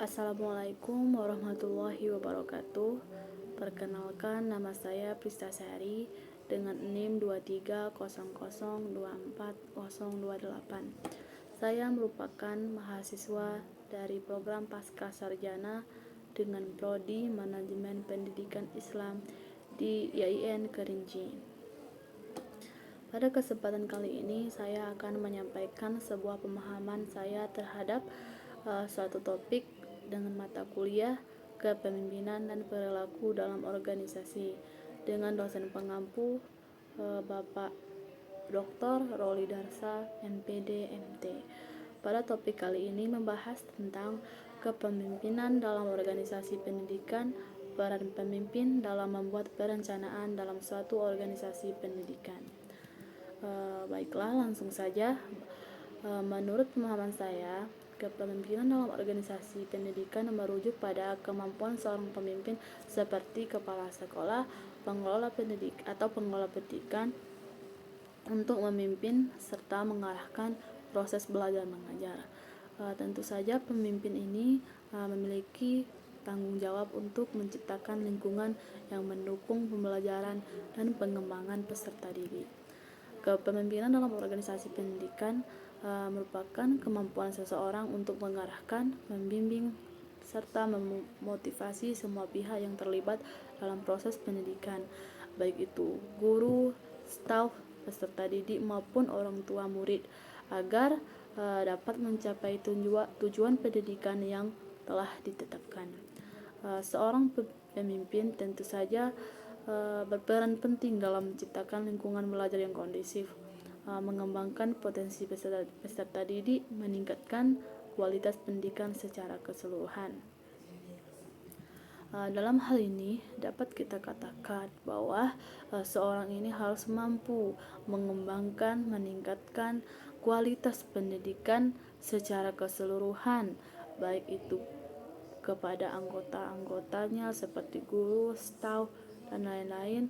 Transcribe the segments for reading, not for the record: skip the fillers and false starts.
Assalamualaikum warahmatullahi wabarakatuh. Perkenalkan, nama saya Prista Sari dengan NIM 2300240028. Saya merupakan mahasiswa dari program Pascasarjana dengan prodi Manajemen Pendidikan Islam di IAIN Kerinci. Pada kesempatan kali ini saya akan menyampaikan sebuah pemahaman saya terhadap suatu topik dengan mata kuliah kepemimpinan dan perilaku dalam organisasi dengan dosen pengampu Bapak Dr. Roli Darsa, MPD, MT. Pada topik kali ini membahas tentang kepemimpinan dalam organisasi pendidikan, peran pemimpin dalam membuat perencanaan dalam suatu organisasi pendidikan. Baiklah, langsung saja. Menurut pemahaman saya, kepemimpinan dalam organisasi pendidikan merujuk pada kemampuan seorang pemimpin seperti kepala sekolah, pengelola pendidikan untuk memimpin serta mengarahkan proses belajar mengajar. Tentu saja pemimpin ini memiliki tanggung jawab untuk menciptakan lingkungan yang mendukung pembelajaran dan pengembangan peserta didik. Kepemimpinan dalam organisasi pendidikan merupakan kemampuan seseorang untuk mengarahkan, membimbing, serta memotivasi semua pihak yang terlibat dalam proses pendidikan, baik itu guru, staf, peserta didik maupun orang tua murid, agar dapat mencapai tujuan pendidikan yang telah ditetapkan. Seorang pemimpin tentu saja berperan penting dalam menciptakan lingkungan belajar yang kondusif, mengembangkan potensi peserta didik, meningkatkan kualitas pendidikan secara keseluruhan. Dalam hal ini dapat kita katakan bahwa seorang ini harus mampu mengembangkan, meningkatkan kualitas pendidikan secara keseluruhan, baik itu kepada anggota-anggotanya seperti guru, staf, dan lain-lain,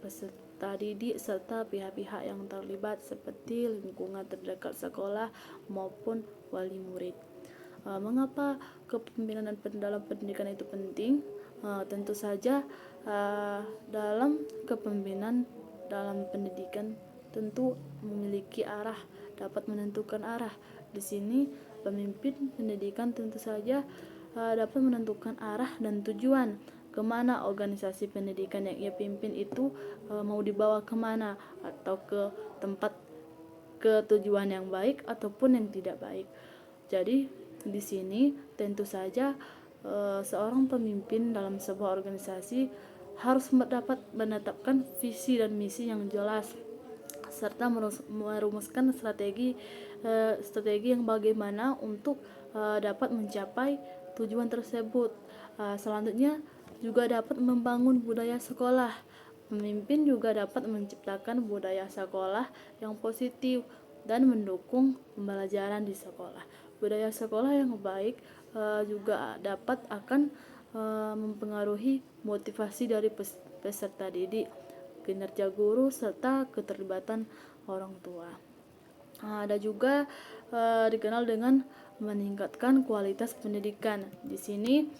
peserta didik serta pihak-pihak yang terlibat seperti lingkungan terdekat sekolah maupun wali murid. Mengapa kepemimpinan dalam pendidikan itu penting? Tentu saja dalam kepemimpinan dalam pendidikan tentu memiliki arah, dapat menentukan arah. Di sini pemimpin pendidikan tentu saja dapat menentukan arah dan tujuan kemana organisasi pendidikan yang ia pimpin itu mau dibawa kemana, atau ke tempat ke tujuan yang baik ataupun yang tidak baik. Jadi di sini tentu saja seorang pemimpin dalam sebuah organisasi harus dapat menetapkan visi dan misi yang jelas serta merumuskan strategi yang bagaimana untuk dapat mencapai tujuan tersebut. Selanjutnya juga dapat membangun budaya sekolah. Pemimpin juga dapat menciptakan budaya sekolah yang positif dan mendukung pembelajaran di sekolah. Budaya sekolah yang baik juga dapat akan mempengaruhi motivasi dari peserta didik, kinerja guru, serta keterlibatan orang tua. Ada juga dikenal dengan meningkatkan kualitas pendidikan. Di sini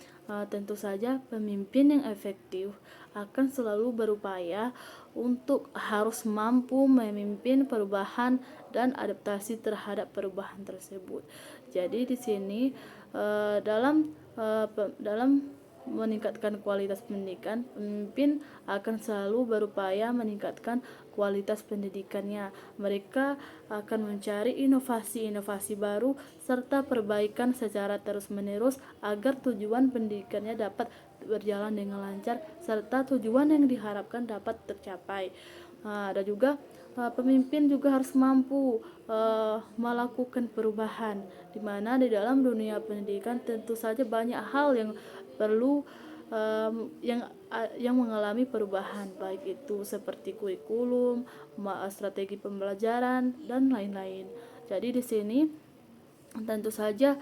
tentu saja pemimpin yang efektif akan selalu berupaya untuk harus mampu memimpin perubahan dan adaptasi terhadap perubahan tersebut. Jadi di sini dalam meningkatkan kualitas pendidikan, pemimpin akan selalu berupaya meningkatkan kualitas pendidikannya. Mereka akan mencari inovasi-inovasi baru serta perbaikan secara terus-menerus agar tujuan pendidikannya dapat berjalan dengan lancar serta tujuan yang diharapkan dapat tercapai. Ada juga pemimpin juga harus mampu melakukan perubahan, di mana di dalam dunia pendidikan tentu saja banyak hal yang perlu yang mengalami perubahan, baik itu seperti kurikulum, strategi pembelajaran, dan lain-lain. Jadi di sini tentu saja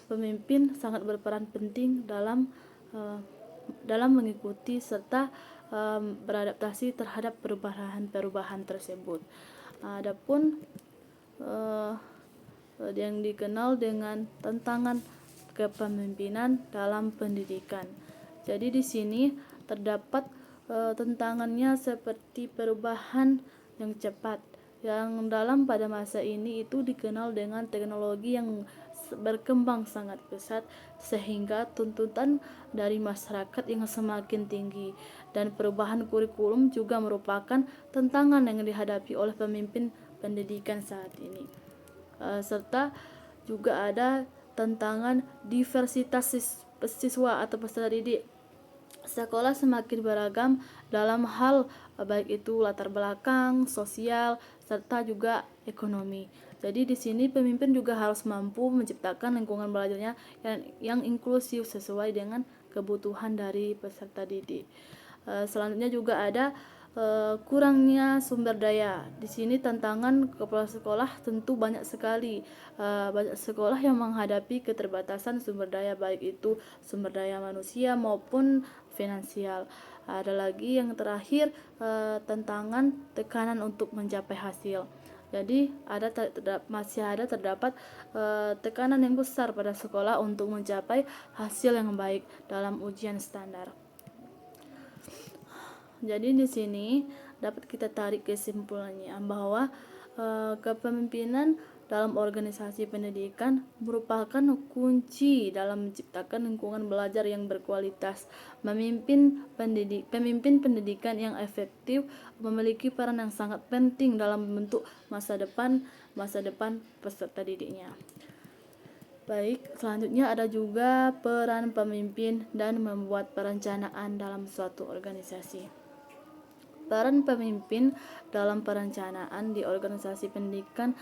pemimpin sangat berperan penting dalam mengikuti serta beradaptasi terhadap perubahan tersebut. Adapun yang dikenal dengan tantangan kepemimpinan dalam pendidikan. Jadi di sini terdapat tantangannya seperti perubahan yang cepat, yang dalam pada masa ini itu dikenal dengan teknologi yang berkembang sangat pesat, sehingga tuntutan dari masyarakat yang semakin tinggi, dan perubahan kurikulum juga merupakan tantangan yang dihadapi oleh pemimpin pendidikan saat ini. Serta juga ada tantangan diversitas siswa atau peserta didik. Sekolah semakin beragam dalam hal baik itu latar belakang, sosial, serta juga ekonomi. Jadi di sini pemimpin juga harus mampu menciptakan lingkungan belajarnya yang inklusif sesuai dengan kebutuhan dari peserta didik. Selanjutnya juga ada kurangnya sumber daya. Di sini tantangan kepala sekolah tentu banyak sekali. Banyak sekolah yang menghadapi keterbatasan sumber daya, baik itu sumber daya manusia maupun finansial. Ada lagi yang terakhir, tantangan tekanan untuk mencapai hasil. Jadi masih ada terdapat tekanan yang besar pada sekolah untuk mencapai hasil yang baik dalam ujian standar. Jadi di sini dapat kita tarik kesimpulannya bahwa kepemimpinan dalam organisasi pendidikan merupakan kunci dalam menciptakan lingkungan belajar yang berkualitas. Pemimpin pendidikan yang efektif memiliki peran yang sangat penting dalam membentuk masa depan peserta didiknya. Baik, selanjutnya ada juga peran pemimpin dan membuat perencanaan dalam suatu organisasi. Peran pemimpin dalam perencanaan di organisasi pendidikan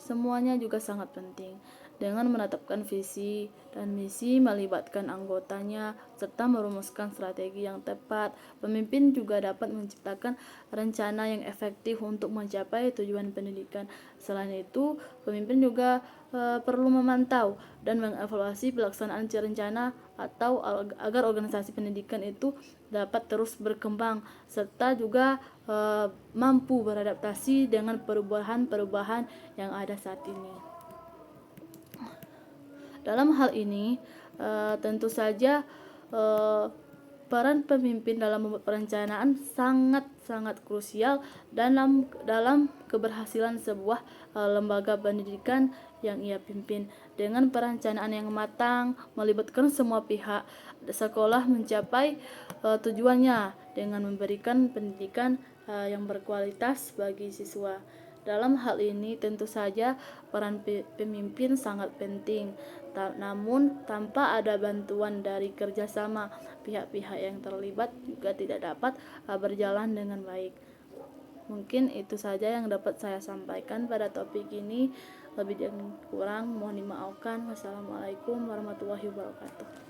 semuanya juga sangat penting. Dengan menetapkan visi dan misi, melibatkan anggotanya, serta merumuskan strategi yang tepat, pemimpin juga dapat menciptakan rencana yang efektif untuk mencapai tujuan pendidikan. Selain itu, pemimpin juga perlu memantau dan mengevaluasi pelaksanaan rencana atau agar organisasi pendidikan itu dapat terus berkembang, serta juga mampu beradaptasi dengan perubahan-perubahan yang ada saat ini. Dalam hal ini tentu saja peran pemimpin dalam membuat perencanaan sangat krusial dalam keberhasilan sebuah lembaga pendidikan yang ia pimpin. Dengan perencanaan yang matang, melibatkan semua pihak, sekolah mencapai tujuannya dengan memberikan pendidikan yang berkualitas bagi siswa. Dalam hal ini tentu saja peran pemimpin sangat penting, namun tanpa ada bantuan dari kerjasama pihak-pihak yang terlibat juga tidak dapat berjalan dengan baik. Mungkin itu saja yang dapat saya sampaikan pada topik ini. Lebih dan kurang mohon dimaafkan. Wassalamualaikum warahmatullahi wabarakatuh.